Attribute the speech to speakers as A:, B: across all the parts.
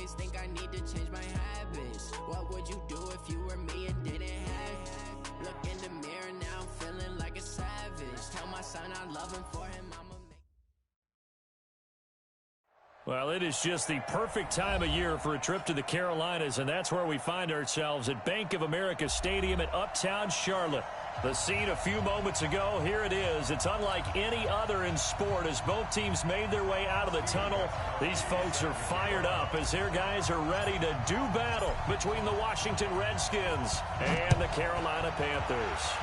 A: always think I need to change my habits. What would you do if you were me and didn't have it? Look in the mirror now, I'm feeling like a savage. Tell my son I love him, for him I'ma make.
B: Well, it is just the perfect time of year for a trip to the Carolinas, and that's where we find ourselves at Bank of America Stadium in Uptown Charlotte. The scene a few moments ago, here it is. It's unlike any other in sport as both teams made their way out of the tunnel. These folks are fired up as their guys are ready to do battle between the Washington Redskins and the Carolina Panthers.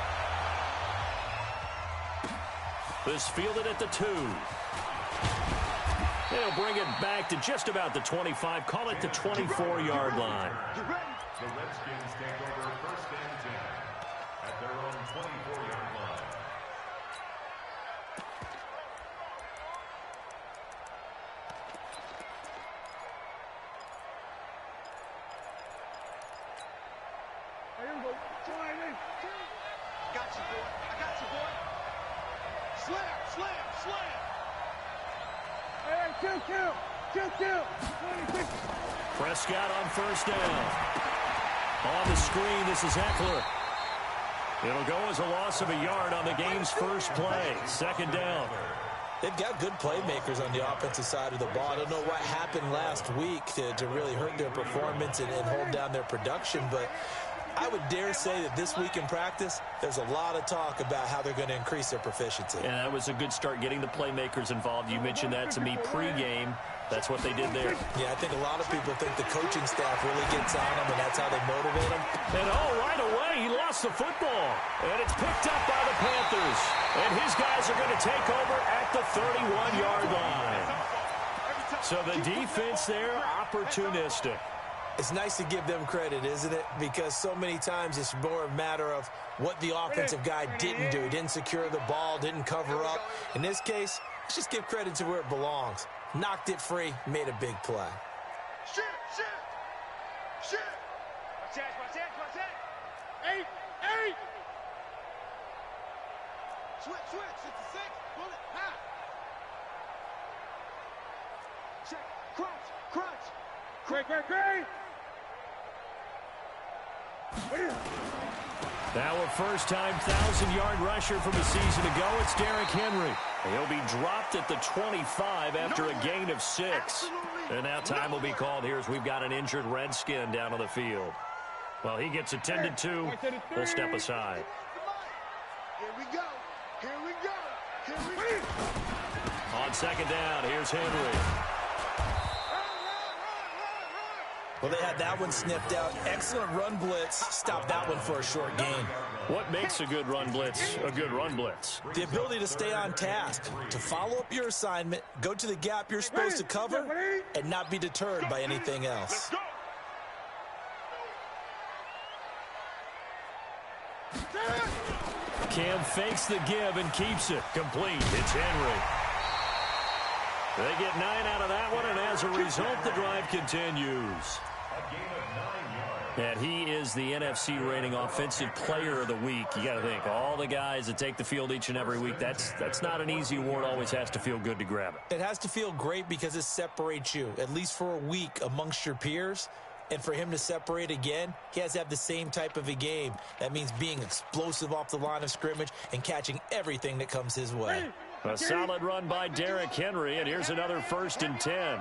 B: This fielded at the 2. They'll bring it back to just about the 25, call it the 24-yard line.
C: The Redskins take over first and 10 at their own 24-yard line.
D: Got you, boy. I got you, boy. Slam, slam, slam. Kill.
B: Prescott on first down. On the screen, this is Eckler. It'll go as a loss of a yard on the game's first play. Second down.
E: They've got good playmakers on the offensive side of the ball. I don't know what happened last week to really hurt their performance and hold down their production, but I would dare say that this week in practice, there's a lot of talk about how they're going to increase their proficiency.
B: And that was a good start getting the playmakers involved. You mentioned that to me pregame. That's what they did there.
E: Yeah, I think a lot of people think the coaching staff really gets on them, and that's how they motivate them.
B: And right away, he lost the football. And it's picked up by the Panthers. And his guys are going to take over at the 31-yard line. So the defense there, opportunistic.
E: It's nice to give them credit, isn't it? Because so many times it's more a matter of what the offensive guy didn't do. Didn't secure the ball, didn't cover up. In this case, let's just give credit to where it belongs. Knocked it free, made a big play.
D: Shit. Watch that. 8. Switch. It's a 6. Pull it. High. Check. Crunch. Great.
B: Now a first-time 1,000-yard rusher from a season ago. It's Derrick Henry. He'll be dropped at the 25 after a gain of 6. And now time will be called here as we've got an injured Redskin down on the field. Well, he gets attended to. We'll step aside.
D: Here we go.
B: On second down, here's Henry.
E: Well, they had that one snipped out. Excellent run blitz. Stopped that one for a short gain.
B: What makes a good run blitz a good run blitz?
E: The ability to stay on task, to follow up your assignment, go to the gap you're supposed to cover, and not be deterred by anything else.
B: Cam fakes the give and keeps it complete. It's Henry. They get 9 out of that one, and as a result, the drive continues. And he is the NFC reigning offensive player of the week. You got to think, all the guys that take the field each and every week, that's not an easy award. Always has to feel good to grab it.
E: It has to feel great because it separates you, at least for a week, amongst your peers. And for him to separate again, he has to have the same type of a game. That means being explosive off the line of scrimmage and catching everything that comes his way.
B: A solid run by Derrick Henry, and here's another 1st and 10.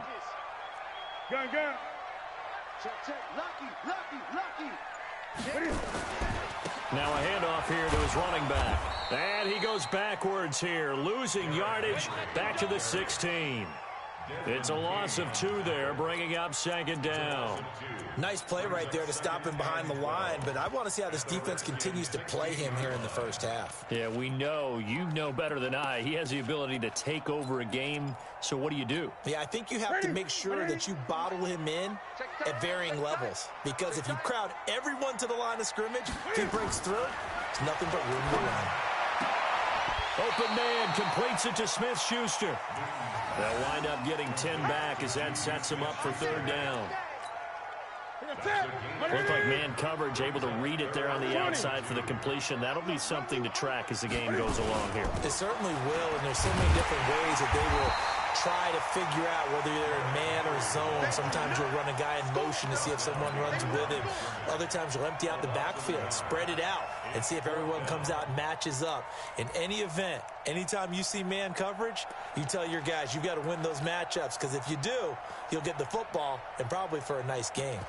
D: Gun. Check. Lucky.
B: Now a handoff here to his running back. And he goes backwards here, losing yardage back to the 16. It's a loss of 2 there, bringing up second down.
E: Nice play right there to stop him behind the line, but I want to see how this defense continues to play him here in the first half.
B: Yeah, we know, you know better than I, he has the ability to take over a game, so what do?
E: Yeah, I think you have to make sure that you bottle him in at varying levels, because if you crowd everyone to the line of scrimmage, if he breaks through, it's nothing but room to run.
B: Open man completes it to Smith-Schuster. They'll wind up getting 10 back as that sets them up for 3rd down. Looked like man coverage, able to read it there on the outside for the completion. That'll be something to track as the game goes along here.
E: It certainly will, and there's so many different ways that they will try to figure out whether they're in man or zone. Sometimes you'll run a guy in motion to see if someone runs with him. Other times you'll empty out the backfield, spread it out, and see if everyone comes out and matches up. In any event, anytime you see man coverage, you tell your guys you've got to win those matchups, because if you do, you'll get the football and probably for a nice game.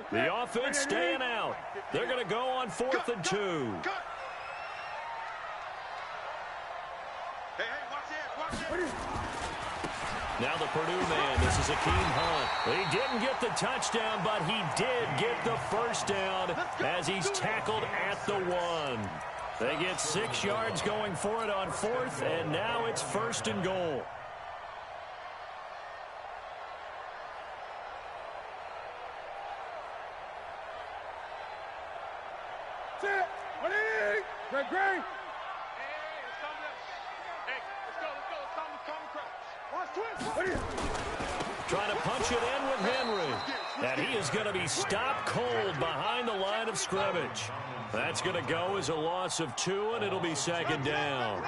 B: The offense staying out. They're going to go on 4th and 2. Now the Purdue man, this is Akeem Hunt. He didn't get the touchdown, but he did get the first down as he's tackled at the 1. They get 6 yards going for it on 4th, and now it's 1st and goal.
D: Great.
B: Trying to punch it in with Henry. And he is going to be stopped cold behind the line of scrimmage. That's going to go as a loss of 2, and it'll be 2nd down.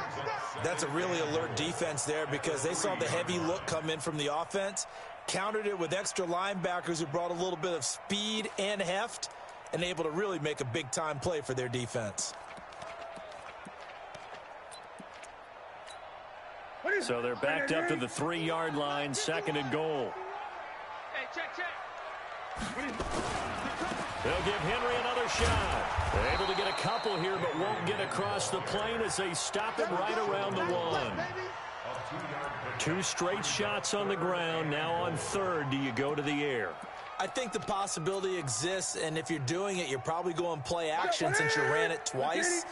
E: That's a really alert defense there, because they saw the heavy look come in from the offense, countered it with extra linebackers who brought a little bit of speed and heft, and able to really make a big-time play for their defense.
B: So they're backed up to the 3-yard line, 2nd and goal.
D: Hey, check.
B: They'll give Henry another shot. They're able to get a couple here, but won't get across the plane as they stop him right around the 1. 2 straight shots on the ground. Now on 3rd, do you go to the air?
E: I think the possibility exists, and if you're doing it, you're probably going play action since you ran it twice.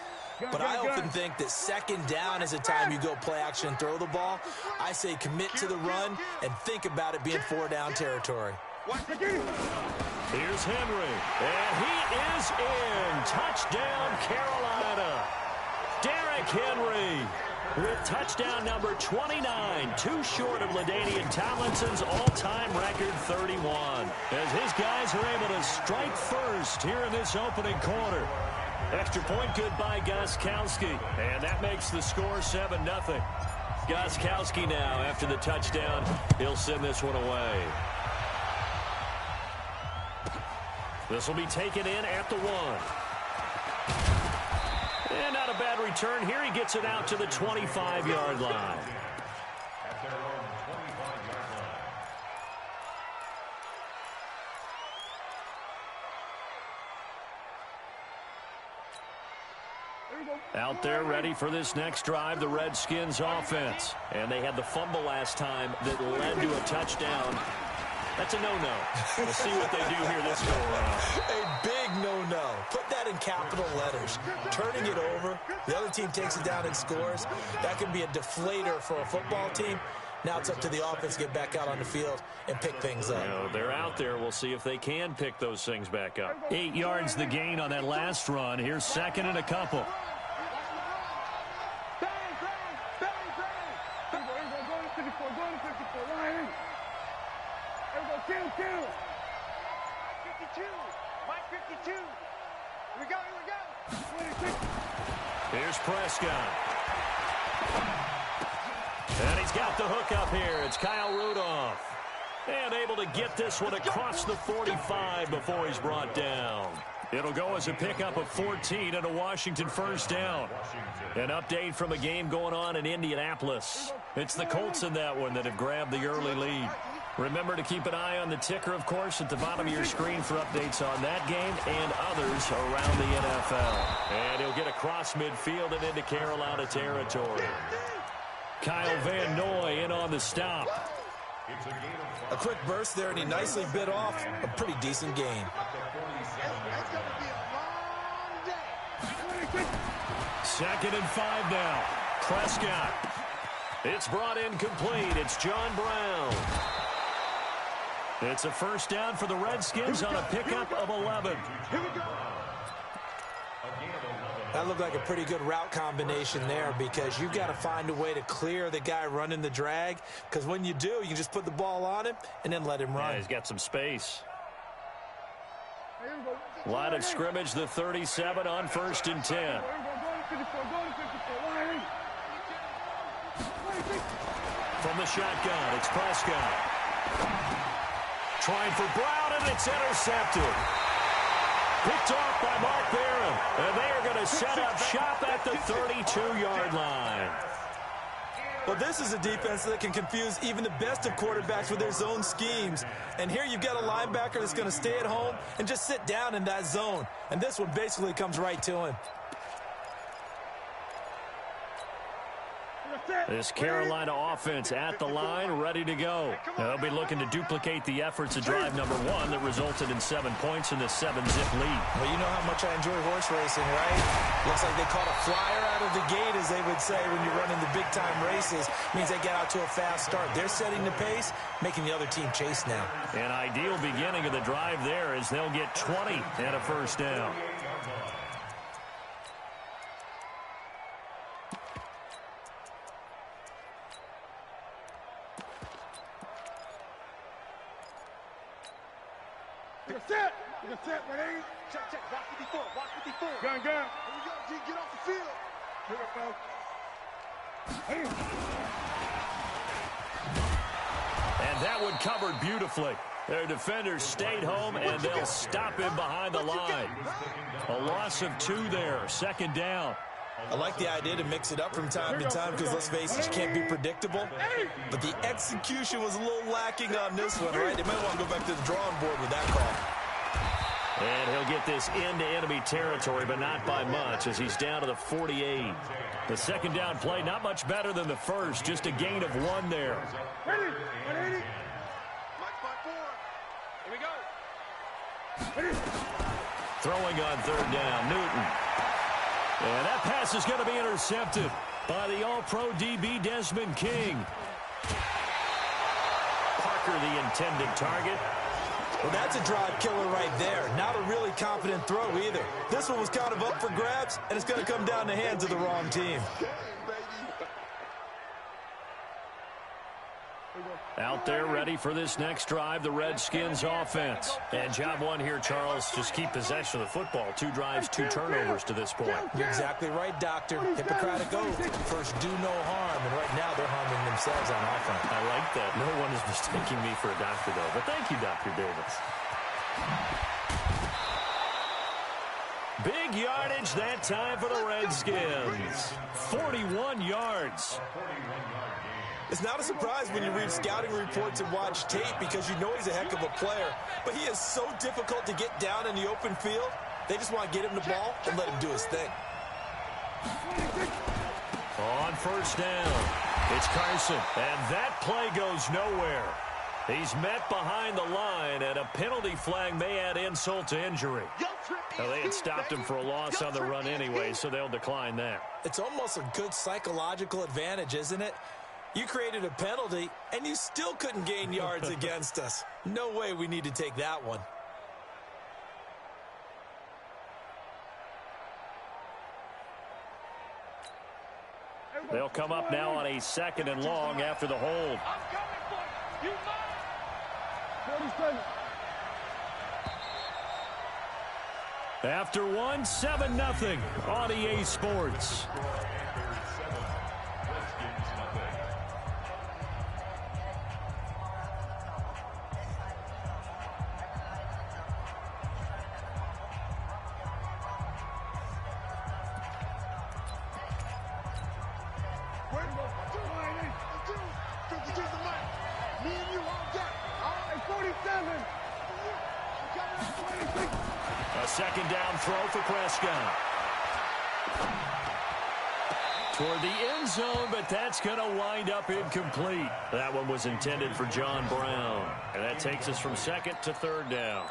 E: But I often think that 2nd down is a time you go play action and throw the ball. I say commit to the run and think about it being 4-down territory.
B: Here's Henry, and he is in. Touchdown, Carolina. Derrick Henry with touchdown number 29, 2 short of LaDainian Tomlinson's all-time record 31. As his guys are able to strike first here in this opening quarter. Extra point good by Gostkowski, and that makes the score 7-0. Gostkowski now, after the touchdown, he'll send this one away. This will be taken in at the 1. And not a bad return here. He gets it out to the 25-yard line.
C: At their own 25-yard line.
B: Out there ready for this next drive, the Redskins offense. And they had the fumble last time that led to a touchdown. That's a no-no. We'll see what they do here this go-around.
E: A big no-no. Put that in capital letters. Turning it over, the other team takes it down and scores. That can be a deflator for a football team. Now it's up to the offense to get back out on the field and pick things up.
B: You know, they're out there. We'll see if they can pick those things back up. 8 yards the gain on that last run. Here's 2nd and a couple.
D: Mike 52. Here we go.
B: Here's Prescott. And he's got the hook up here. It's Kyle Rudolph. And able to get this one across the 45 before he's brought down. It'll go as a pickup of 14 and a Washington first down. An update from a game going on in Indianapolis. It's the Colts in that one that have grabbed the early lead. Remember to keep an eye on the ticker, of course, at the bottom of your screen for updates on that game and others around the NFL. And he'll get across midfield and into Carolina territory. Kyle Van Noy in on the stop.
E: A quick burst there, and he nicely bit off a pretty decent gain.
D: That's going to be a long day.
B: 2nd and 5 now. Prescott. It's brought in complete. It's John Brown. It's a first down for the Redskins on a pickup of 11.
E: That looked like a pretty good route combination there, because you've got to find a way to clear the guy running the drag, because when you do, you just put the ball on him and then let him run.
B: Yeah, he's got some space. Line of scrimmage, the 37 on 1st and 10. From the shotgun, it's Prescott. Trying for Brown, and it's intercepted. Picked off by Mark Barron, and they are going to set up shop at the 32-yard line.
E: Well, this is a defense that can confuse even the best of quarterbacks with their zone schemes. And here you've got a linebacker that's going to stay at home and just sit down in that zone. And this one basically comes right to him.
B: This Carolina offense at the line, ready to go. They'll be looking to duplicate the efforts of drive number 1 that resulted in 7 points in the 7-zip lead.
E: Well, you know how much I enjoy horse racing, right? Looks like they caught a flyer out of the gate, as they would say, when you're running the big-time races. Means they get out to a fast start. They're setting the pace, making the other team chase now.
B: An ideal beginning of the drive there as they'll get 20 and a first down.
D: Set, 180. Check, watch 54, watch 54. Gun. Here we go, G, get off the field. Here we go.
B: And that one covered beautifully. Their defenders stayed home, and they'll stop him behind the line. A loss of 2 there, 2nd down.
E: I like the idea to mix it up from time to time because, let's face it, you can't be predictable. But the execution was a little lacking on this one, right? They might want to go back to the drawing board with that call.
B: And he'll get this into enemy territory, but not by much, as he's down to the 48. The 2nd down play, not much better than the first, just a gain of 1 there.
D: Ready, 180. Mike 5-4. Here we go.
B: Throwing on 3rd down, Newton. And that pass is going to be intercepted by the All-Pro DB Desmond King. Parker, the intended target.
E: Well, that's a drive killer right there. Not a really confident throw either. This one was kind of up for grabs, and it's going to come down the hands of the wrong team.
B: Out there ready for this next drive, the Redskins offense. And job 1 here, Charles, just keep possession of the football. 2 drives, 2 turnovers to this point.
E: You're exactly right, Doctor. Hippocratic oath. First, do no harm. And right now, they're harming themselves on offense.
B: I like that. No one is mistaking me for a doctor, though. But thank you, Dr. Davis. Big yardage that time for the Redskins. 41 yards.
E: It's not a surprise when you read scouting reports and watch tape because you know he's a heck of a player. But he is so difficult to get down in the open field. They just want to get him the ball and let him do his thing.
B: On 1st down, it's Carson. And that play goes nowhere. He's met behind the line, and a penalty flag may add insult to injury. Well, they had stopped him for a loss on the run anyway, so they'll decline that.
E: It's almost a good psychological advantage, isn't it? You created a penalty, and you still couldn't gain yards against us. No way we need to take that one.
B: They'll come up now on a 2nd and long after the hold.
D: I'm coming for you. You
B: After 1, 7-0 on EA Sports. A 2nd down throw for Prescott. Toward the end zone, but that's going to wind up incomplete. That one was intended for John Brown. And that takes us from 2nd to 3rd down.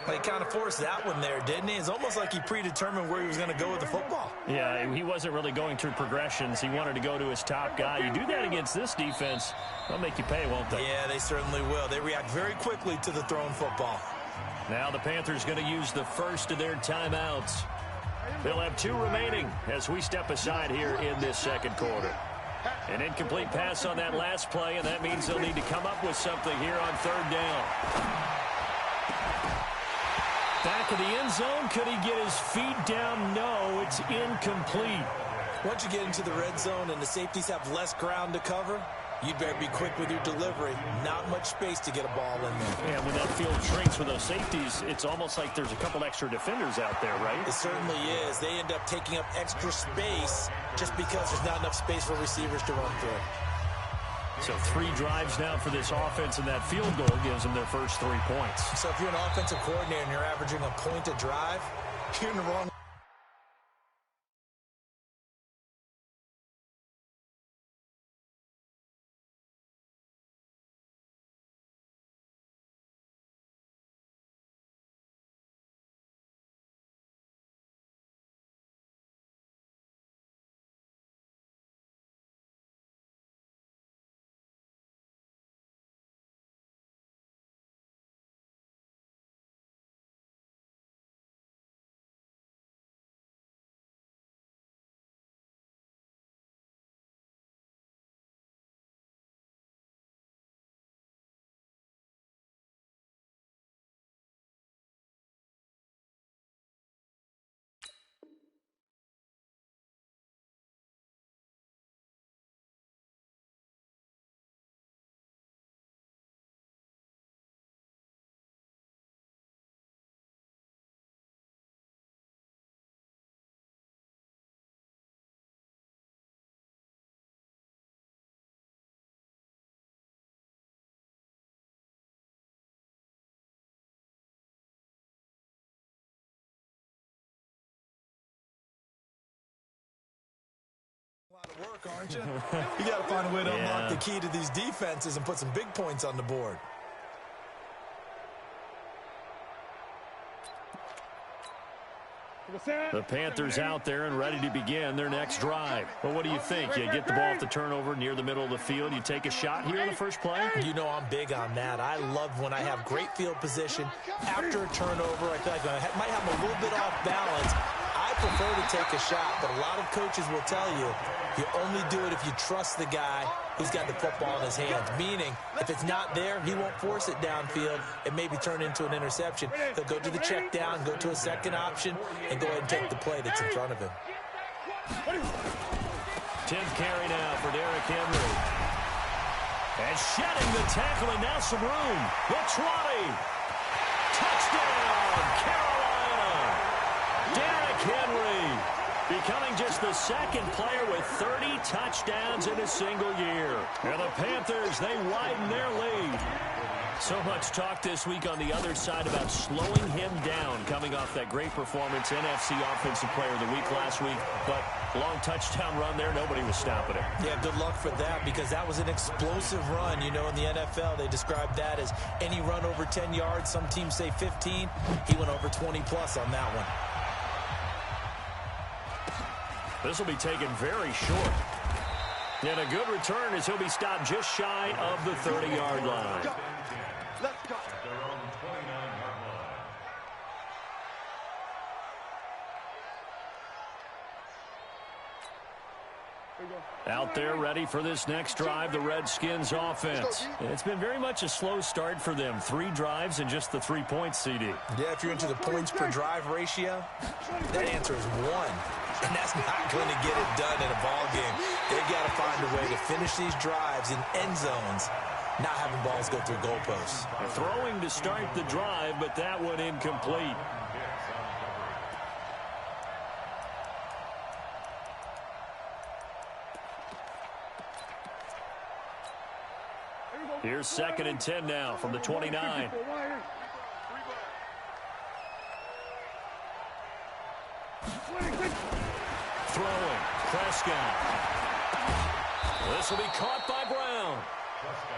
E: Well, he kind of forced that one there, didn't he? It's almost like he predetermined where he was going to go with the football.
B: Yeah, he wasn't really going through progressions. He wanted to go to his top guy. You do that against this defense, they'll make you pay, won't they?
E: Yeah, they certainly will. They react very quickly to the thrown football.
B: Now the Panthers going to use the first of their timeouts. They'll have 2 remaining as we step aside here in this 2nd quarter. An incomplete pass on that last play, and that means they'll need to come up with something here on 3rd down. Back to the end zone. Could he get his feet down? No, it's incomplete.
E: Once you get into the red zone and the safeties have less ground to cover, you better be quick with your delivery. Not much space to get a ball in there.
B: Yeah, when that field shrinks for those safeties, it's almost like there's a couple extra defenders out there, right?
E: It certainly is. They end up taking up extra space just because there's not enough space for receivers to run through.
B: So 3 drives now for this offense, and that field goal gives them their first 3 points.
E: So if you're an offensive coordinator and you're averaging a point a drive, you're in the wrong. A lot of work, aren't you? You got to find a way to unlock the key to these defenses and put some big points on the board.
B: The Panthers out there and ready to begin their next drive. Well, what do you think? You get the ball off the turnover near the middle of the field. You take a shot here in the first play?
E: You know I'm big on that. I love when I have great field position. After a turnover, I feel like I might have a little bit off balance. I prefer to take a shot, but a lot of coaches will tell you, you only do it if you trust the guy who's got the football in his hands. Meaning, if it's not there, he won't force it downfield and maybe turn into an interception. He'll go to the check down, go to a second option, and go ahead and take the play that's in front of him.
B: 10th carry now for Derrick Henry. And shedding the tackle, and now some room. The 20. Touchdown, Carolina. Derrick Henry becoming just the second player with 30 touchdowns in a single year. And the Panthers, they widen their lead. So much talk this week on the other side about slowing him down, coming off that great performance, NFC Offensive Player of the Week last week. But long touchdown run there, nobody was stopping it.
E: Yeah, good luck for that, because that was an explosive run. You know, in the NFL, they describe that as any run over 10 yards. Some teams say 15. He went over 20-plus on that one.
B: This will be taken very short. And a good return as he'll be stopped just shy of the 30-yard line.
D: Let's go.
C: At their own 29-yard line.
B: Out there ready for this next drive, the Redskins offense. It's been very much a slow start for them. 3 drives and just the 3 points, CD.
E: Yeah, if you're into the points per drive ratio, that answer is 1. And that's not going to get it done in a ball game. They've got to find a way to finish these drives in end zones, not having balls go through goalposts.
B: Throwing to start the drive, but that one incomplete. Here's 2nd and 10 now from the 29. Throwing, Prescott. This will be caught by Brown.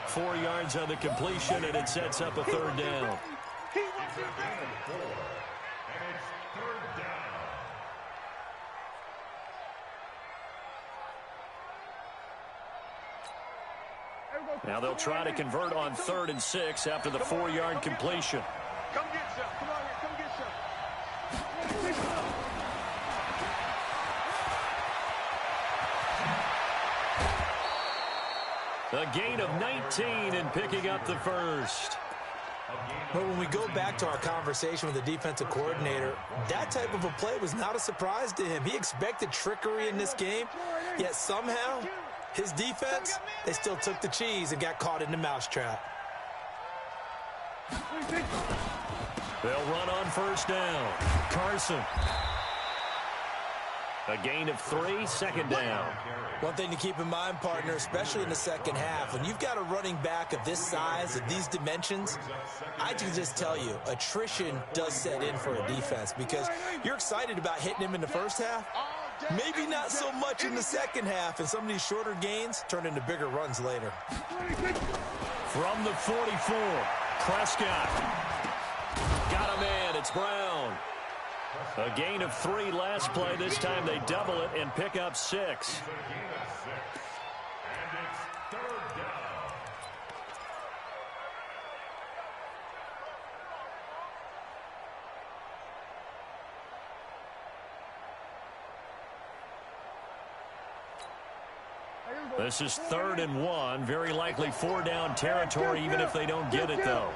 B: 4 yards on the completion, and it sets up a 3rd down. Now they'll try to convert on 3rd and 6 after the 4-yard completion.
D: Come get some. Come on here. Come get some.
B: A gain of 19 and picking up the first.
E: But when we go back to our conversation with the defensive coordinator, that type of a play was not a surprise to him. He expected trickery in this game, yet somehow his defense, they still took the cheese and got caught in the mousetrap.
B: They'll run on first down. Carson. A gain of 3, second down.
E: One thing to keep in mind, partner, especially in the second half, when you've got a running back of this size, of these dimensions, I can just tell you, attrition does set in for a defense because you're excited about hitting him in the first half. Maybe not so much in the second half, and some of these shorter gains turn into bigger runs later.
B: From the 44, Prescott. Got him in. It's Brown. A gain of 3 last play. This time they double it and pick up 6.
C: And it's 3rd down.
B: This is 3rd and 1. Very likely 4-down territory, even if they don't get it, though.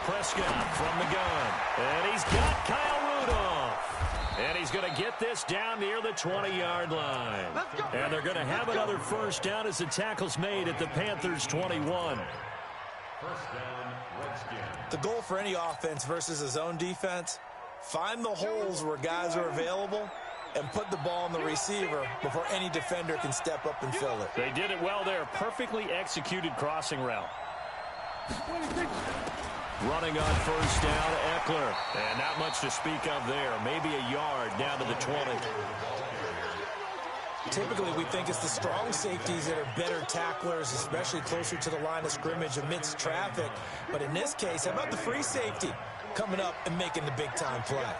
B: Prescott from the gun. And he's got Kyle Rudolph. And he's going to get this down near the 20-yard line. And they're going to have another first down as the tackle's made at the Panthers' 21.
C: First down, Redskins.
E: The goal for any offense versus his own defense, find the holes where guys are available and put the ball on the receiver before any defender can step up and fill it.
B: They did it well there. Perfectly executed crossing route. Running on first down, Eckler. And not much to speak of there. Maybe a yard down to the 20.
E: Typically, we think it's the strong safeties that are better tacklers, especially closer to the line of scrimmage amidst traffic. But in this case, how about the free safety coming up and making the big-time play?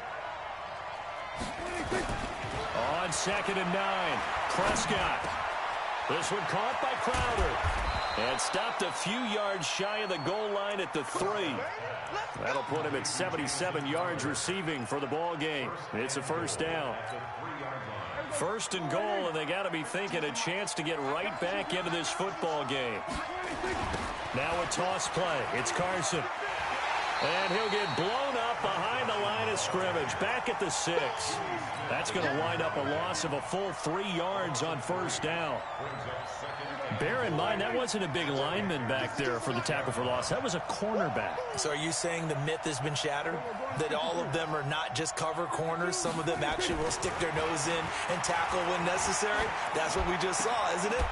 B: On 2nd and 9, Prescott. This one caught by Crowder. And stopped a few yards shy of the goal line at the 3. That'll put him at 77 yards receiving for the ball game. It's a first down. 1st and goal, and they got to be thinking a chance to get right back into this football game. Now a toss play. It's Carson. And he'll get blown up behind the line of scrimmage, back at the 6. That's going to wind up a loss of a full 3 yards on first down. Bear in mind, that wasn't a big lineman back there for the tackle for loss. That was a cornerback.
E: So are you saying the myth has been shattered? That all of them are not just cover corners? Some of them actually will stick their nose in and tackle when necessary? That's what we just saw, isn't it?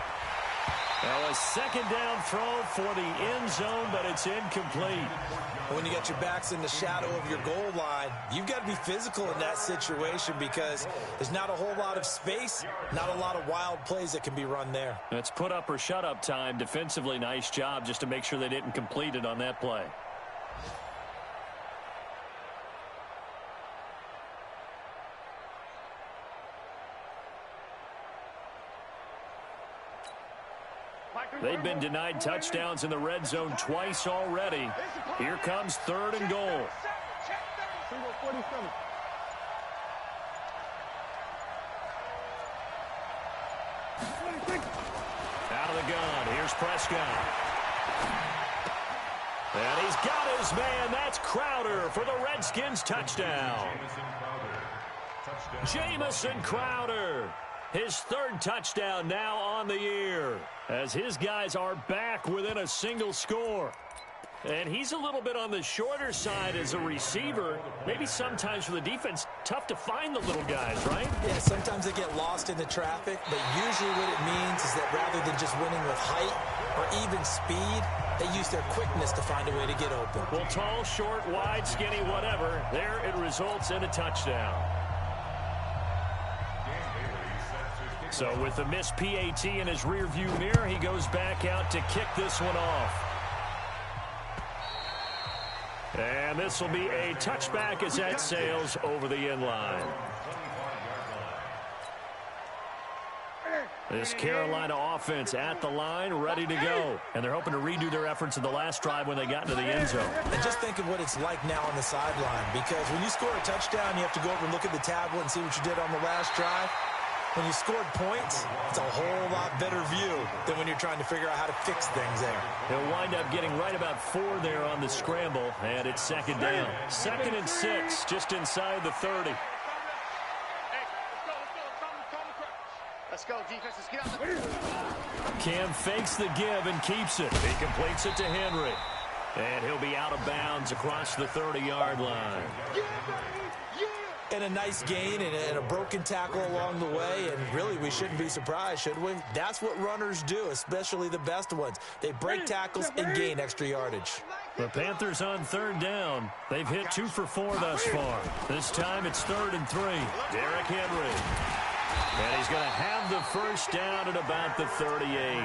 B: Well, a second down throw for the end zone, but it's incomplete.
E: When you got your backs in the shadow of your goal line, you've got to be physical in that situation because there's not a whole lot of space, not a lot of wild plays that can be run there.
B: It's put up or shut up time. Defensively, nice job just to make sure they didn't complete it on that play. They've been denied touchdowns in the red zone twice already. Here comes 3rd and goal. Out of the gun. Here's Prescott. And he's got his man. That's Crowder for the Redskins touchdown. Jamison Crowder. His 3rd touchdown now on the year as his guys are back within a single score. And he's a little bit on the shorter side as a receiver. Maybe sometimes for the defense, tough to find the little guys, right?
E: Yeah, sometimes they get lost in the traffic, but usually what it means is that rather than just winning with height or even speed, they use their quickness to find a way to get open.
B: Well, tall, short, wide, skinny, whatever, there it results in a touchdown. So with the missed PAT in his rearview mirror, he goes back out to kick this one off. And this will be a touchback as that sails over the end line. This Carolina offense at the line, ready to go. And they're hoping to redo their efforts in the last drive when they got into the end zone.
E: And just think of what it's like now on the sideline, because when you score a touchdown, you have to go over and look at the tablet and see what you did on the last drive. when you scored points, it's a whole lot better view than when you're trying to figure out how to fix things there.
B: He'll wind up getting right about 4 there on the scramble, and it's second down. 2nd and 6, just inside the 30.
D: Let's go, defense. Let's get out.
B: Cam fakes the give and keeps it. He completes it to Henry. And he'll be out of bounds across the 30-yard line.
E: And a nice gain and a broken tackle along the way, and really we shouldn't be surprised, should we? That's what runners do, especially the best ones. They break tackles and gain extra yardage.
B: The Panthers on 3rd down. They've hit 2 for 4 thus far. This time it's 3rd and 3. Derrick Henry. And he's going to have the first down at about the 38.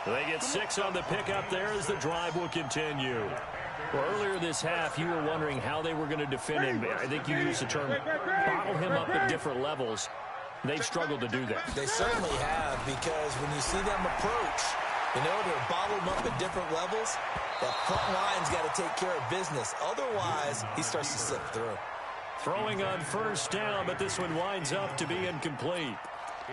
B: They get 6 on the pickup there as the drive will continue. Well, earlier this half, you were wondering how they were going to defend him. I think you used the term bottle him up at different levels. They've struggled to do that.
E: They certainly have, because when you see them approach, in order to bottle him up at different levels, that front line's got to take care of business. Otherwise, he starts to slip through.
B: Throwing on first down, but this one winds up to be incomplete.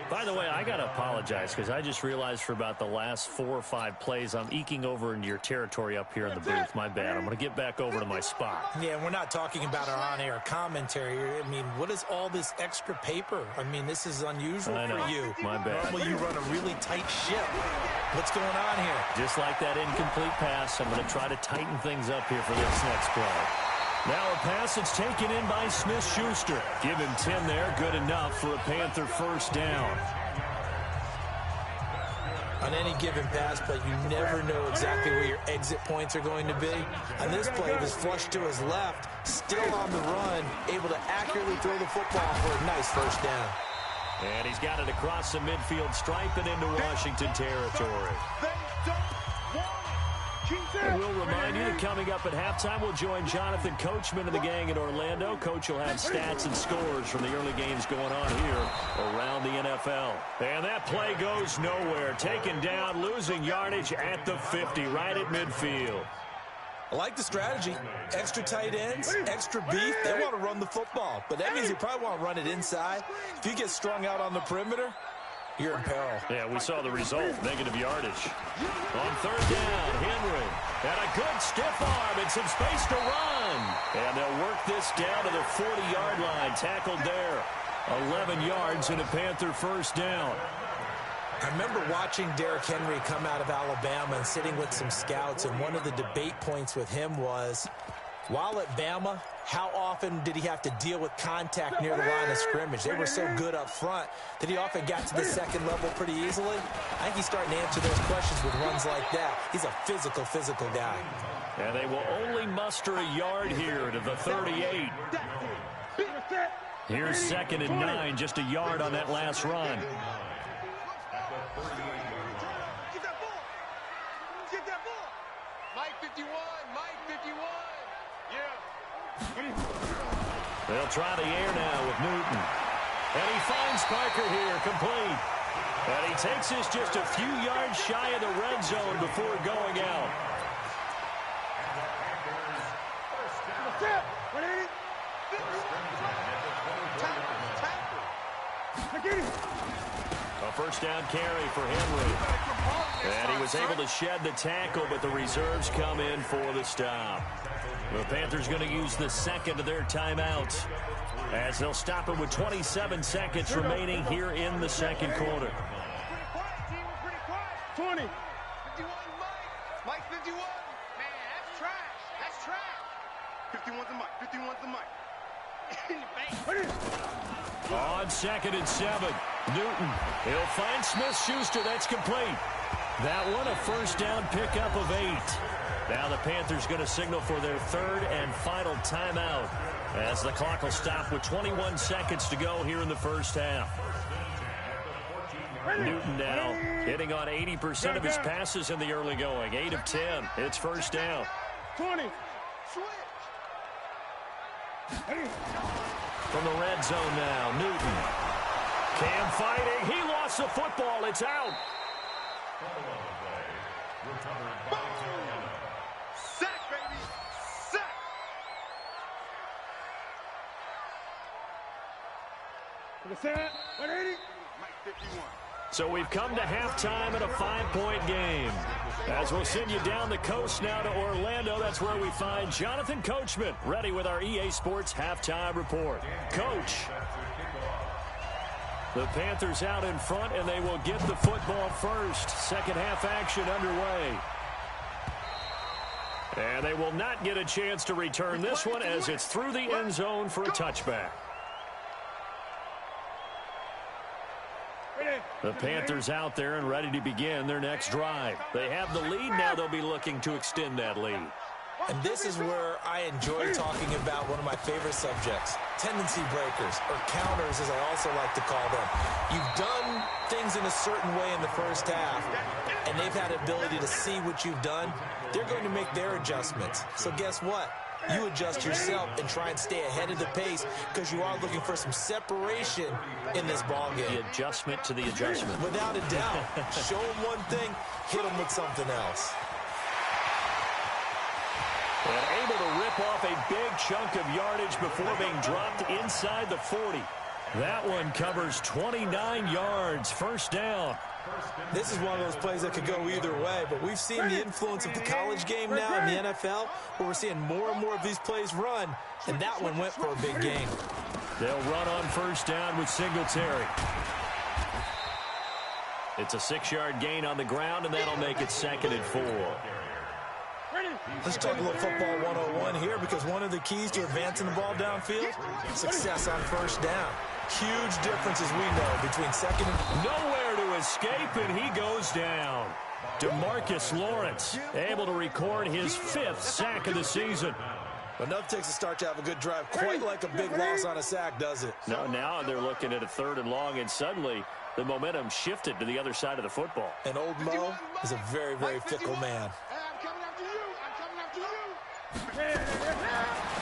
B: By the way, I got to apologize because I just realized for about the last 4 or 5 plays, I'm eking over into your territory up here in the booth. My bad. I'm going to get back over to my spot.
E: Yeah, we're not talking about our on-air commentary. I mean, what is all this extra paper? I mean, this is unusual for you.
B: My bad.
E: Normally you run a really tight ship. What's going on here?
B: Just like that incomplete pass, I'm going to try to tighten things up here for this next play. Now a pass that's taken in by Smith-Schuster. Give him 10 there, good enough for a Panther first down.
E: On any given pass play, you never know exactly where your exit points are going to be. On this play, it was flushed to his left, still on the run, able to accurately throw the football for a nice first down.
B: And he's got it across the midfield stripe and into Washington territory. And we'll remind you that coming up at halftime, we'll join Jonathan Coachman and the gang in Orlando. Coach will have stats and scores from the early games going on here around the NFL. And that play goes nowhere. Taken down, losing yardage at the 50, right at midfield.
E: I like the strategy. Extra tight ends, extra beef. They want to run the football, but that means they probably want to run it inside. If you get strung out on the perimeter, you're in peril.
B: Yeah, we saw the result, negative yardage. On 3rd down, Henry. And a good stiff arm and some space to run. And they'll work this down to the 40-yard line. Tackled there. 11 yards and a Panther first down.
E: I remember watching Derrick Henry come out of Alabama and sitting with some scouts, and one of the debate points with him was, while at Bama, how often did he have to deal with contact near the line of scrimmage? They were so good up front that he often got to the second level pretty easily. I think he's starting to answer those questions with runs like that. He's a physical guy.
B: And they will only muster a yard here to the 38. Here's 2nd and 9, just a yard on that last run. They'll try the air now with Newton. And he finds Parker here, complete. And he takes this just a few yards shy of the red zone before going out. A first down carry for Henry. And he was able to shed the tackle, but the reserves come in for the stop. The Panthers going to use the 2nd of their timeouts as they'll stop it with 27 seconds remaining here in the 2nd quarter.
D: 20.
F: 51, Mike 51. Man, that's trash. That's trash.
D: 51's the mic. 51's the mic.
B: On 2nd and 7, Newton. He'll find Smith-Schuster. That's complete. That one a first down pickup of 8. Now the Panthers going to signal for their 3rd and final timeout as the clock will stop with 21 seconds to go here in the first half. Newton now hitting on 80% of his passes in the early going. 8 of 10. It's first down.
D: 20.
B: From the red zone now, Newton. Cam fighting. He lost the football. It's out.
D: Sack, baby. Sack. For the set. 180.
B: So we've come to halftime at a 5-point game. As we'll send you down the coast now to Orlando, that's where we find Jonathan Coachman, ready with our EA Sports halftime report. Coach. The Panthers out in front, and they will get the football first. Second half action underway. And they will not get a chance to return this one as it's through the end zone for a touchback. The Panthers out there and ready to begin their next drive. They have the lead. Now they'll be looking to extend that lead.
E: And this is where I enjoy talking about one of my favorite subjects, tendency breakers, or counters as I also like to call them. You've done things in a certain way in the first half, and they've had the ability to see what you've done. They're going to make their adjustments. So guess what? You adjust yourself and try and stay ahead of the pace because you are looking for some separation in this ball game.
B: The adjustment to the adjustment.
E: Without a doubt. Show them one thing, hit them with something else.
B: And able to rip off a big chunk of yardage before being dropped inside the 40. That one covers 29 yards. First down.
E: This is one of those plays that could go either way, but we've seen the influence of the college game now in the NFL, where we're seeing more and more of these plays run, and that one went for a big gain.
B: They'll run on first down with Singletary. It's a 6-yard gain on the ground, and that'll make it 2nd and 4.
E: Let's talk a little football 101 here, because one of the keys to advancing the ball downfield, success on first down. Huge difference, as we know, between second and...
B: Nowhere to escape, and he goes down. DeMarcus Lawrence able to record his 5th sack of the season.
E: Enough takes a start to have a good drive. Quite like a big loss on a sack, does it?
B: No, now they're looking at a 3rd and long, and suddenly the momentum shifted to the other side of the football.
E: And old Mo is a very, very fickle man.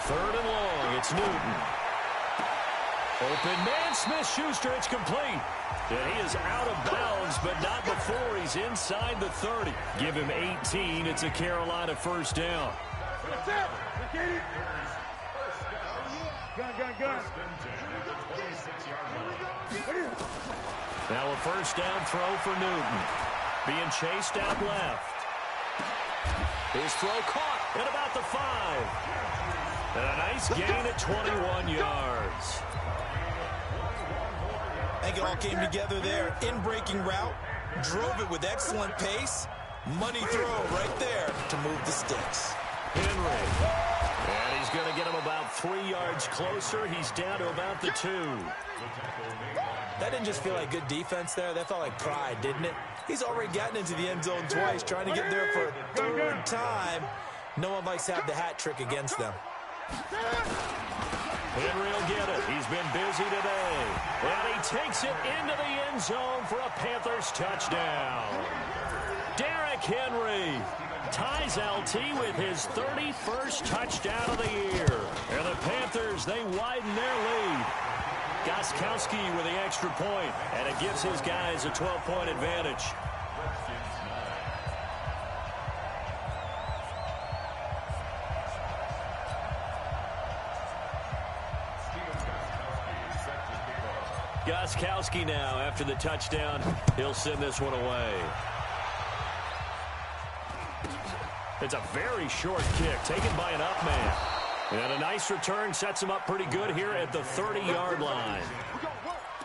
B: Third and long, it's Newton. Open man, Smith-Schuster, it's complete. And he is out of bounds, but not before he's inside the 30. Give him 18, it's a Carolina first down.
D: Gun.
B: Now a first down throw for Newton. Being chased out left. His throw caught at about the 5. And a nice gain at 21 yards.
E: I think it all came together there. In-breaking route, drove it with excellent pace. Money throw right there to move the sticks.
B: Henry. And he's going to get him about 3 yards closer. He's down to about the 2.
E: That didn't just feel like good defense there. That felt like pride, didn't it? He's already gotten into the end zone twice, trying to get there for a 3rd time. No one likes to have the hat trick against them.
B: Henry will get it. He's been busy today. And he takes it into the end zone for a Panthers touchdown. Derrick Henry ties LT with his 31st touchdown of the year. And the Panthers, they widen their lead. Gostkowski with the extra point, and it gives his guys a 12-point advantage. Gostkowski now, after the touchdown, he'll send this one away. It's a very short kick taken by an up man. And a nice return sets him up pretty good here at the 30-yard line.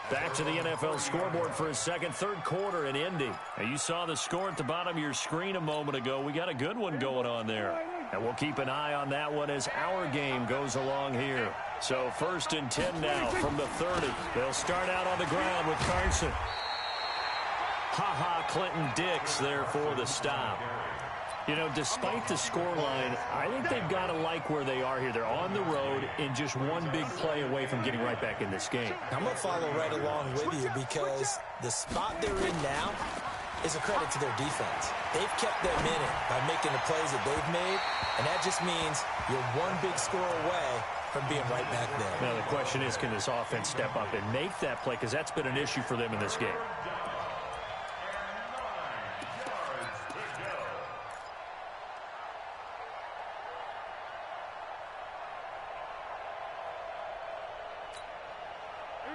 B: Back to the NFL scoreboard for his third quarter in Indy. Now, you saw the score at the bottom of your screen a moment ago. We got a good one going on there. And we'll keep an eye on that one as our game goes along here. So 1st and 10 now from the 30. They'll start out on the ground with Carson. Clinton Dix there for the stop. You know, despite the scoreline, I think they've got to like where they are here. They're on the road and just one big play away from getting right back in this game.
E: I'm going to follow right along with you because the spot they're in now is a credit to their defense. They've kept them in it by making the plays that they've made, and that just means you're one big score away from being right back there.
B: Now, the question is, can this offense step up and make that play? Because that's been an issue for them in this game.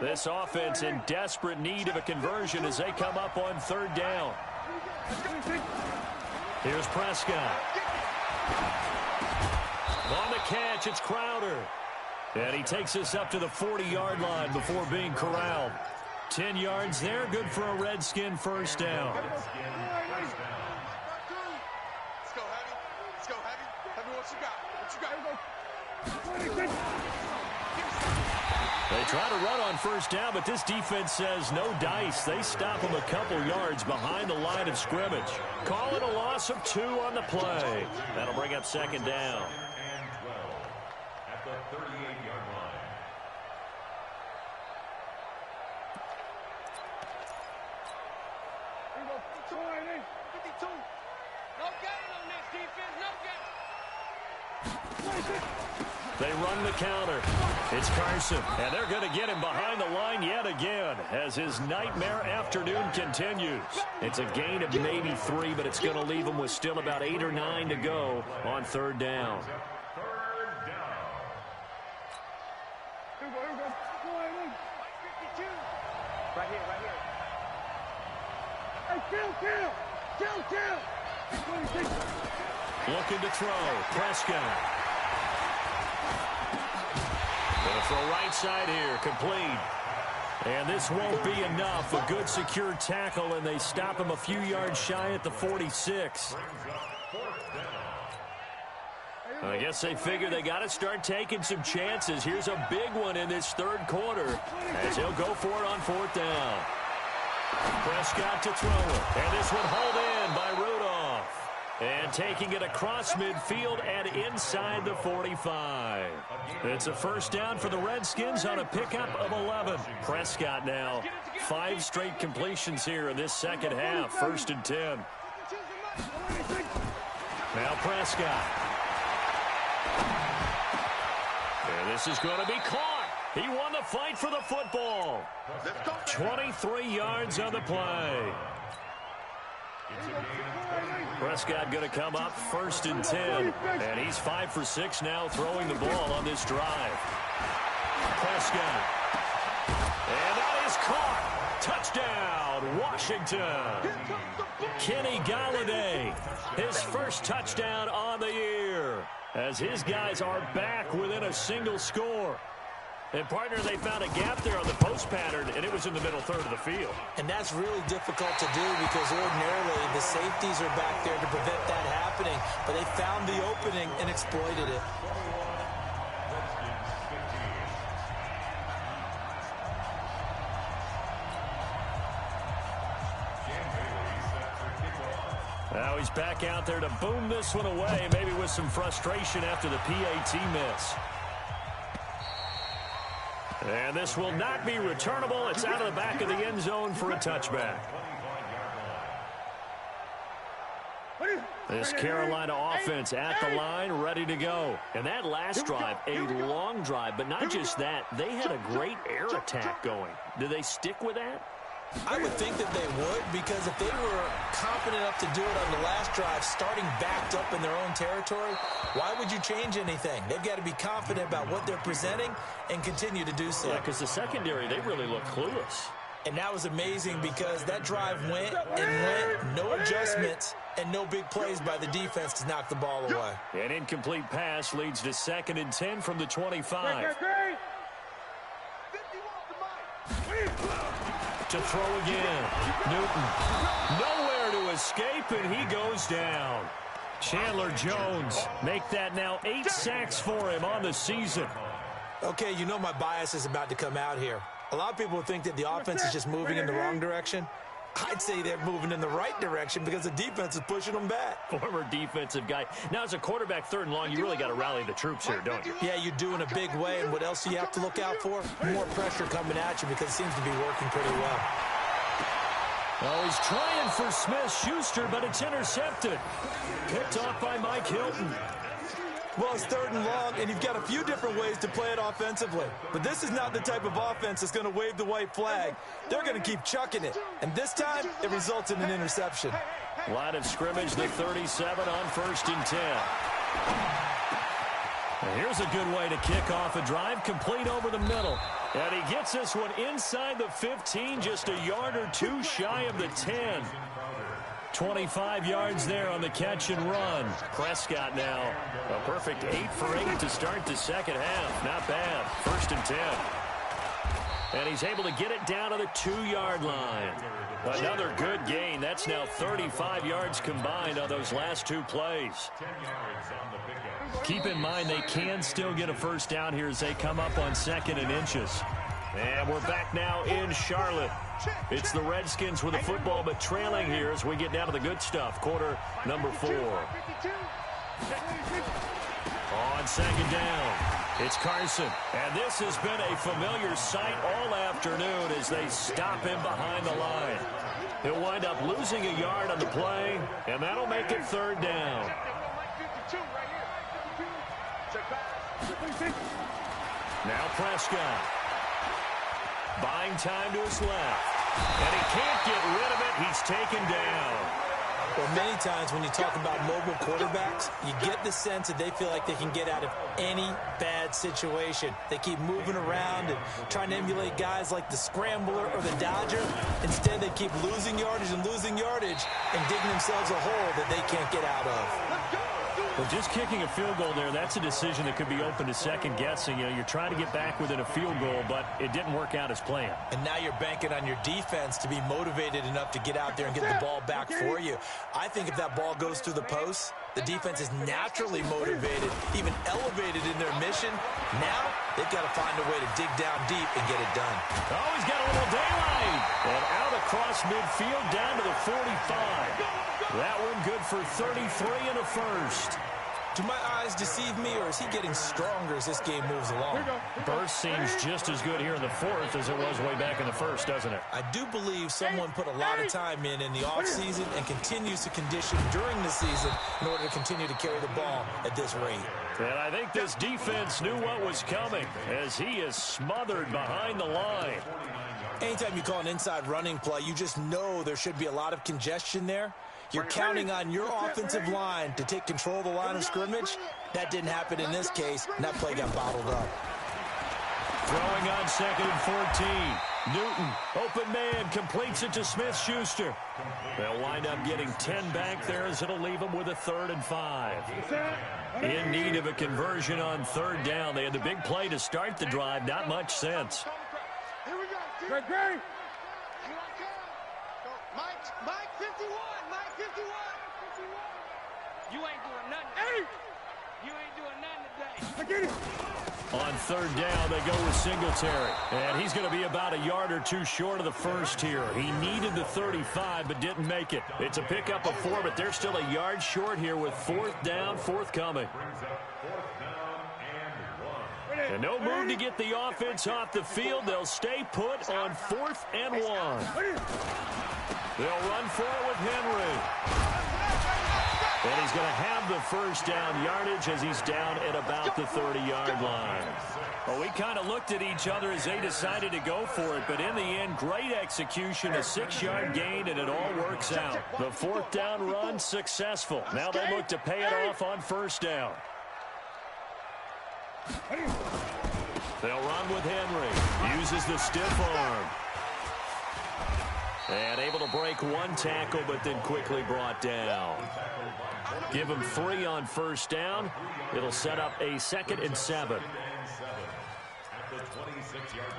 B: This offense in desperate need of a conversion as they come up on third down. Here's Prescott. On the catch, it's Crowder. And he takes us up to the 40-yard line before being corralled. 10 yards there, good for a Redskin first down.
F: Let's go, Heavy. Let's go, Heavy. Heavy, what you got? What you got?
B: They try to run on first down, but this defense says no dice. They stop them a couple yards behind the line of scrimmage. Call it a loss of 2 on the play. That'll bring up second down.
C: And 12 at the 38-yard line.
F: Here we go. 52. No gain on this defense. No gain.
B: They run the counter. It's Carson, and they're going to get him behind the line yet again as his nightmare afternoon continues. It's a gain of maybe 3, but it's going to leave him with still about 8 or 9 to go on third down.
C: Third down.
F: Here we go. 52. Right here. Hey, kill.
B: Looking to throw. Prescott. Going to throw right side here. Complete. And this won't be enough. A good secure tackle, and they stop him a few yards shy at the 46. I guess they figure they got to start taking some chances. Here's a big one in this third quarter as he'll go for it on fourth down. Prescott to throw it. And this one hauled in by Rudolph. And taking it across midfield and inside the 45. It's a first down for the Redskins on a pickup of 11. Prescott now 5 straight completions here in this second half. 1st and 10. Now Prescott. And this is going to be caught. He won the fight for the football. 23 yards on the play. Prescott going to come up 1st and 10. And he's 5 for 6 now throwing the ball on this drive. Prescott. And that is caught. Touchdown, Washington. Kenny Galladay, his first touchdown on the year, as his guys are back within a single score. And, partner, they found a gap there on the post pattern, and it was in the middle third of the field.
E: And that's really difficult to do because ordinarily the safeties are back there to prevent that happening. But they found the opening and exploited it.
B: Now he's back out there to boom this one away, maybe with some frustration after the PAT miss. And this will not be returnable. It's out of the back of the end zone for a touchback. This Carolina offense at the line, ready to go. And that last drive, a long drive, but not just that. They had a great air attack going. Do they stick with that?
E: I would think that they would, because if they were confident enough to do it on the last drive, starting backed up in their own territory, why would you change anything? They've got to be confident about what they're presenting and continue to do so.
B: Yeah, because the secondary, they really look clueless.
E: And that was amazing because that drive went and went, no adjustments, and no big plays by the defense to knock the ball away.
B: An incomplete pass leads to 2nd and 10 from the 25. To throw again. Newton. Nowhere to escape, and he goes down. Chandler Jones make that now 8 sacks for him on the season.
E: Okay, you know my bias is about to come out here. A lot of people think that the offense is just moving in the wrong direction. I'd say they're moving in the right direction because the defense is pushing them back.
B: Former defensive guy. Now, as a quarterback, 3rd and long, you really got to rally the troops here, don't you?
E: Yeah, you do in a big way. And what else do you have to look out for? More pressure coming at you because it seems to be working pretty well.
B: Oh, he's trying for Smith-Schuster, but it's intercepted. Picked off by Mike Hilton.
E: Well, it's 3rd and long, and you've got a few different ways to play it offensively. But this is not the type of offense that's going to wave the white flag. They're going to keep chucking it. And this time, it results in an interception.
B: Line of scrimmage, the 37 on 1st and 10. And here's a good way to kick off a drive, complete over the middle. And he gets this one inside the 15, just a yard or two shy of the 10. 25 yards there on the catch and run. Prescott now a perfect 8 for 8 to start the second half. Not bad. 1st and 10. And he's able to get it down to the 2-yard line. Another good gain. That's now 35 yards combined on those last 2 plays. Keep in mind they can still get a first down here as they come up on 2nd and inches. And we're back now in Charlotte. It's the Redskins with the football, but trailing here as we get down to the good stuff. Quarter number 4. On 2nd down, it's Carson. And this has been a familiar sight all afternoon as they stop him behind the line. He'll wind up losing a yard on the play, and that'll make it 3rd down. Now Prescott. Buying time to his left. And he can't get rid of it. He's taken down.
E: Well, many times when you talk about mobile quarterbacks, you get the sense that they feel like they can get out of any bad situation. They keep moving around and trying to emulate guys like the Scrambler or the Dodger. Instead, they keep losing yardage and digging themselves a hole that they can't get out of.
B: Well, just kicking a field goal there, that's a decision that could be open to second guessing. You know, you're trying to get back within a field goal, but it didn't work out as planned.
E: And now you're banking on your defense to be motivated enough to get out there and get the ball back for you. I think if that ball goes through the post, the defense is naturally motivated, even elevated in their mission. Now they've got to find a way to dig down deep and get it done.
B: Oh, he's got a little daylight. And out across midfield down to the 45. That one good for 33 and a first.
E: Do my eyes deceive me, or is he getting stronger as this game moves along?
B: Burst seems just as good here in the 4th as it was way back in the 1st, doesn't it?
E: I do believe someone put a lot of time in the offseason and continues to condition during the season in order to continue to carry the ball at this rate.
B: And I think this defense knew what was coming as he is smothered behind the line.
E: Anytime you call an inside running play, you just know there should be a lot of congestion there. You're counting on your offensive line to take control of the line of scrimmage. That didn't happen in this case, and that play got bottled up.
B: Throwing on 2nd and 14. Newton, open man, completes it to Smith-Schuster. They'll wind up getting 10 back there as it'll leave them with a 3rd and 5. In need of a conversion on 3rd down. They had the big play to start the drive. Not much sense.
D: Here we go. Great. Mike 51. Mike 51.
G: You ain't doing nothing. Hey! You ain't doing nothing today.
D: I get it.
B: On 3rd down, they go with Singletary. And he's going to be about a yard or two short of the first here. He needed the 35, but didn't make it. It's a pickup of 4, but they're still a yard short here with 4th down, forthcoming. And no move to get the offense off the field. They'll stay put on 4th and 1. They'll run for it with Henry. And he's going to have the first down yardage as he's down at about the 30-yard line. Well, we kind of looked at each other as they decided to go for it, but in the end, great execution, a 6-yard gain, and it all works out. The 4th down run successful. Now they look to pay it off on 1st down. They'll run with Henry. Uses the stiff arm. And able to break one tackle, but then quickly brought down. Give him 3 on 1st down. It'll set up a 2nd and 7.
C: At the 26-yard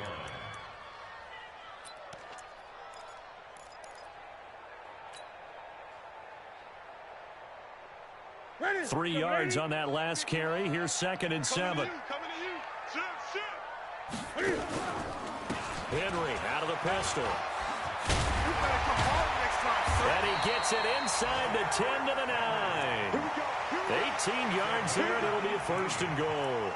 C: line.
B: 3 yards on that last carry. Here's 2nd and 7. Henry out of the pistol. And he gets it inside the 10 to the 9. 18 yards there, and it'll be a 1st and goal.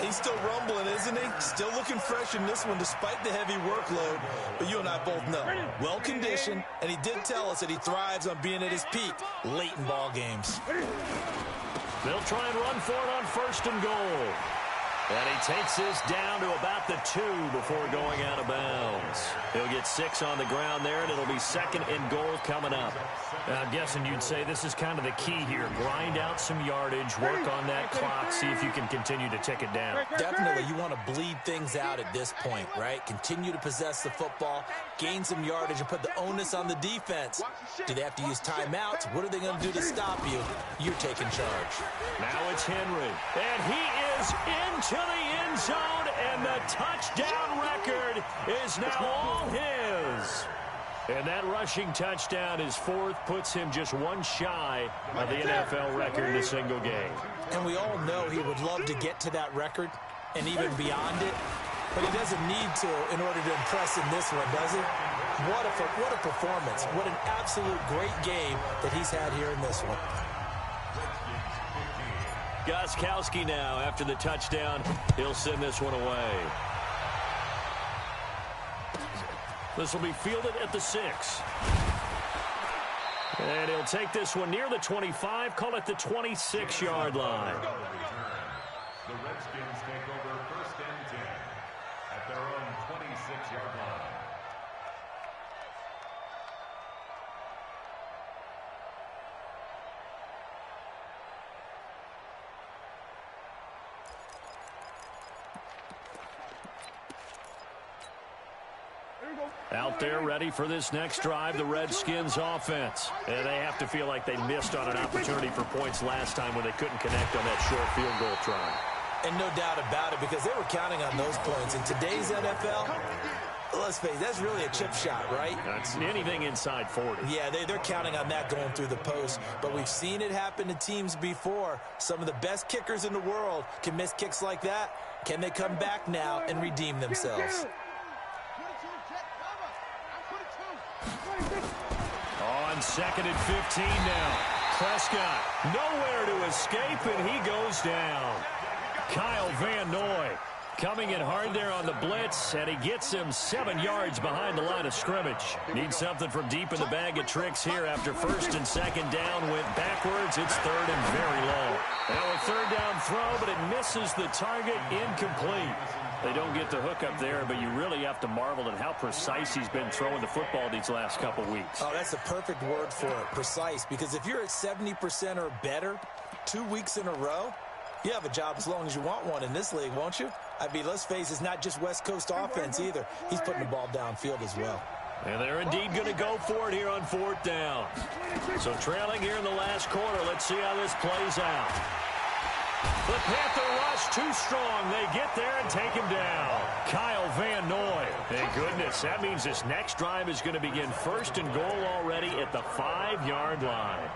E: He's still rumbling, isn't he? Still looking fresh in this one despite the heavy workload. But you and I both know, well-conditioned, and he did tell us that he thrives on being at his peak late in ball games.
B: They'll try and run for it on 1st and goal. And he takes this down to about the 2 before going out of bounds. He'll get 6 on the ground there, and it'll be 2nd and goal coming up. I'm guessing you'd say this is kind of the key here. Grind out some yardage, work on that clock, see if you can continue to tick it down.
E: Definitely, you want to bleed things out at this point, right? Continue to possess the football, gain some yardage, and put the onus on the defense. Do they have to use timeouts? What are they going to do to stop you? You're taking charge.
B: Now it's Henry, and he is into the end zone, and the touchdown record is now all his. And that rushing touchdown is 4th, puts him just 1 shy of the NFL record in a single game.
E: And we all know he would love to get to that record and even beyond it, but he doesn't need to in order to impress in this one, does he? What a performance. What an absolute great game that he's had here in this one.
B: Gostkowski now, after the touchdown, he'll send this one away. This will be fielded at the 6. And he'll take this one near the 25, call it the 26-yard line.
C: The Redskins take over 1st and 10 at their own 26-yard line.
B: Out there ready for this next drive, the Redskins offense. And they have to feel like they missed on an opportunity for points last time when they couldn't connect on that short field goal try.
E: And no doubt about it, because they were counting on those points. In today's NFL, let's face it, that's really a chip shot, right?
B: That's anything inside 40.
E: Yeah, they're counting on that going through the post. But we've seen it happen to teams before. Some of the best kickers in the world can miss kicks like that. Can they come back now and redeem themselves?
B: On 2nd and 15 now. Prescott nowhere to escape, and he goes down. Kyle Van Noy coming in hard there on the blitz, and he gets him 7 yards behind the line of scrimmage. Needs something from deep in the bag of tricks here after 1st and 2nd down went backwards. It's 3rd and very low. Now a 3rd down throw, but it misses the target, incomplete. They don't get the hook up there, but you really have to marvel at how precise he's been throwing the football these last couple weeks.
E: Oh, that's the perfect word for it, precise, because if you're at 70% or better 2 weeks in a row, you have a job as long as you want one in this league, won't you? I mean, let's face it, it's not just West Coast offense either. He's putting the ball downfield as well.
B: And they're indeed going to go for it here on 4th down. So trailing here in the last quarter, let's see how this plays out. The Panther rush too strong. They get there and take him down. Kyle Van Noy. Thank goodness. That means this next drive is going to begin 1st and goal already at the 5-yard line.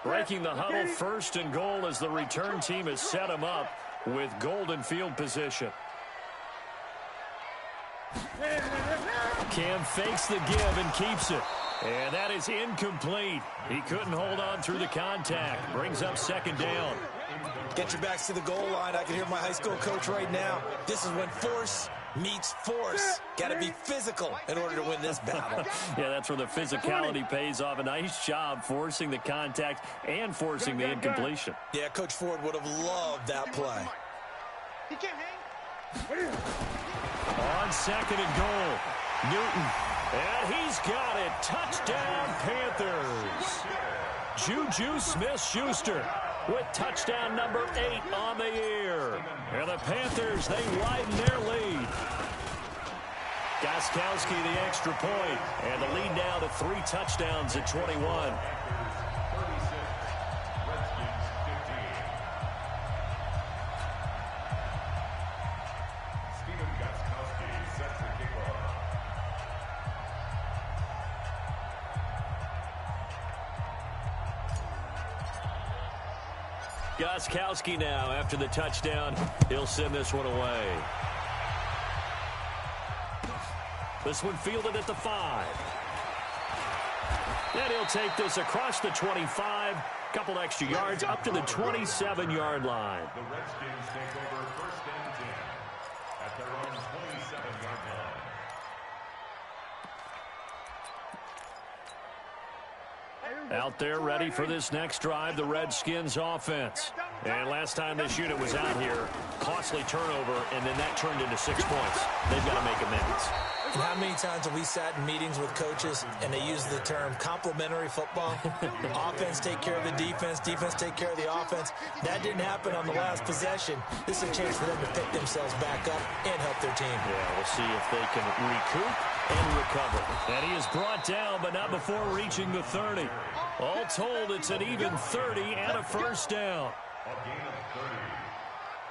B: Breaking the huddle, 1st and goal as the return team has set him up with golden field position. Cam fakes the give and keeps it. And that is incomplete. He couldn't hold on through the contact. Brings up 2nd down.
E: Get your backs to the goal line. I can hear my high school coach right now. This is when force meets force. Got to be physical in order to win this battle.
B: Yeah, that's where the physicality pays off. A nice job forcing the contact and forcing the incompletion.
E: Yeah, Coach Ford would have loved that play.
G: He can't hang.
B: On 2nd and goal, Newton. And he's got it. Touchdown, Panthers. Juju Smith-Schuster with touchdown number 8 on the year. And the Panthers, they widen their lead. Gostkowski the extra point. And the lead now to 3 touchdowns at 21. Gostkowski now, after the touchdown, he'll send this one away. This one fielded at the 5. And he'll take this across the 25, couple extra yards, up to the 27-yard line.
C: The Redskins take over 1st and 10 at their own 27-yard line.
B: out there ready for this next drive, the Redskins offense. And last time they shoot it was out here. Costly turnover, and then that turned into 6 points. They've got to make amends.
E: And how many times have we sat in meetings with coaches and they use the term complementary football? Offense take care of the defense, defense take care of the offense. That didn't happen on the last possession. This is a chance for them to pick themselves back up and help their team.
B: Yeah, we'll see if they can recoup and recover. And he is brought down, but not before reaching the 30. All told, it's an even 30 and a first down.
C: A gain of 30.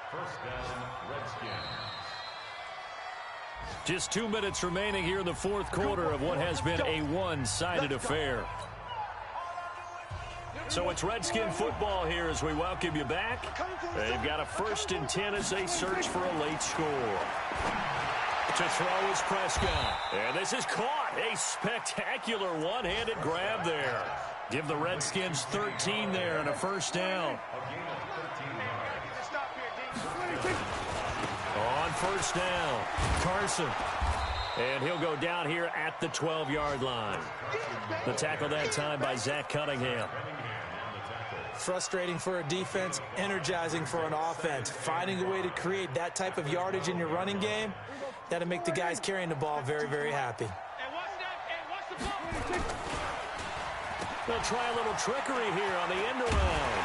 C: First down, Redskins.
B: Just 2 minutes remaining here in the fourth quarter of what has been a one-sided affair. So it's Redskin football here as we welcome you back. They've got a 1st and 10 as they search for a late score. To throw is Prescott. And this is caught. A spectacular one-handed grab there. Give the Redskins 13 there and a first down. On first down, Carson. And he'll go down here at the 12-yard line. The tackle that time by Zach Cunningham.
E: Frustrating for a defense, energizing for an offense. Finding a way to create that type of yardage in your running game, that'll make the guys carrying the ball very, very happy.
B: They'll try a little trickery here on the end around.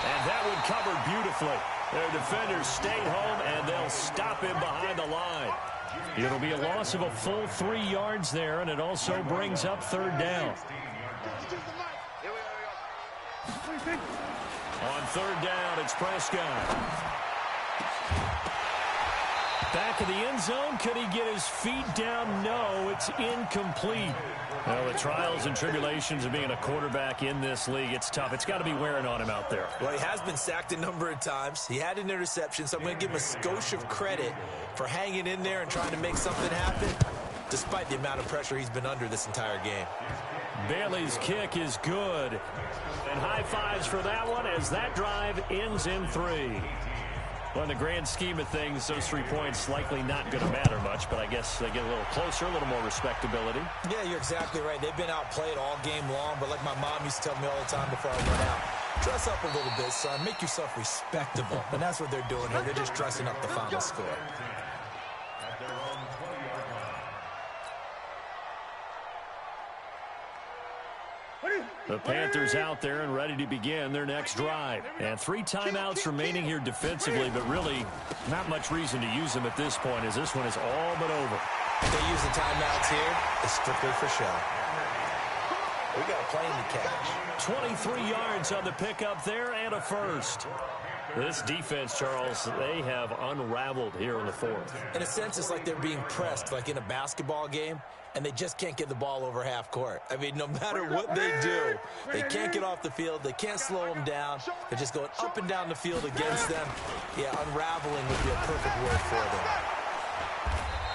B: And that one covered beautifully. Their defenders stayed home, and they'll stop him behind the line. It'll be a loss of a full 3 yards there, and it also brings up third down. On third down, it's Prescott. Back of the end zone. Could he get his feet down? No, it's incomplete. Well, the trials and tribulations of being a quarterback in this league, it's tough. It's got to be wearing on him out there.
E: Well, he has been sacked a number of times. He had an interception, so I'm going to give him a skosh of credit for hanging in there and trying to make something happen, despite the amount of pressure he's been under this entire game.
B: Bailey's kick is good. And high fives for that one as that drive ends in 3. Well, in the grand scheme of things, those 3 points likely not going to matter much, but I guess they get a little closer, a little more respectability.
E: Yeah, you're exactly right. They've been outplayed all game long, but like my mom used to tell me all the time before I went out, dress up a little bit, son. Make yourself respectable. And that's what they're doing here. They're just dressing up the final score.
C: At their own 20-yard line.
B: The Panthers out there and ready to begin their next drive. And 3 timeouts remaining here defensively, but really not much reason to use them at this point as this one is all but over.
E: They use the timeouts here. It's strictly for show. We got a plane to catch.
B: 23 yards on the pickup there and a first. This defense, Charles, they have unraveled here in the fourth.
E: In a sense, it's like they're being pressed, like in a basketball game, and they just can't get the ball over half court. I mean, no matter what they do, they can't get off the field. They can't slow them down. They're just going up and down the field against them. Yeah, unraveling would be a perfect word for them.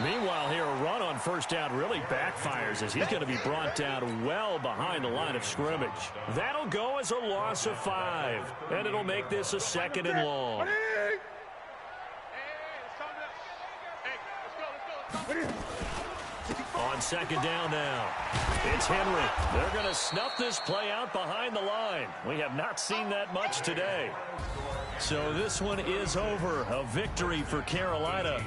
B: Meanwhile, here, a run on first down really backfires as he's going to be brought down well behind the line of scrimmage. That'll go as a loss of 5, and it'll make this a 2nd and long. On second down now, it's Henry. They're going to snuff this play out behind the line. We have not seen that much today. So this one is over. A victory for Carolina.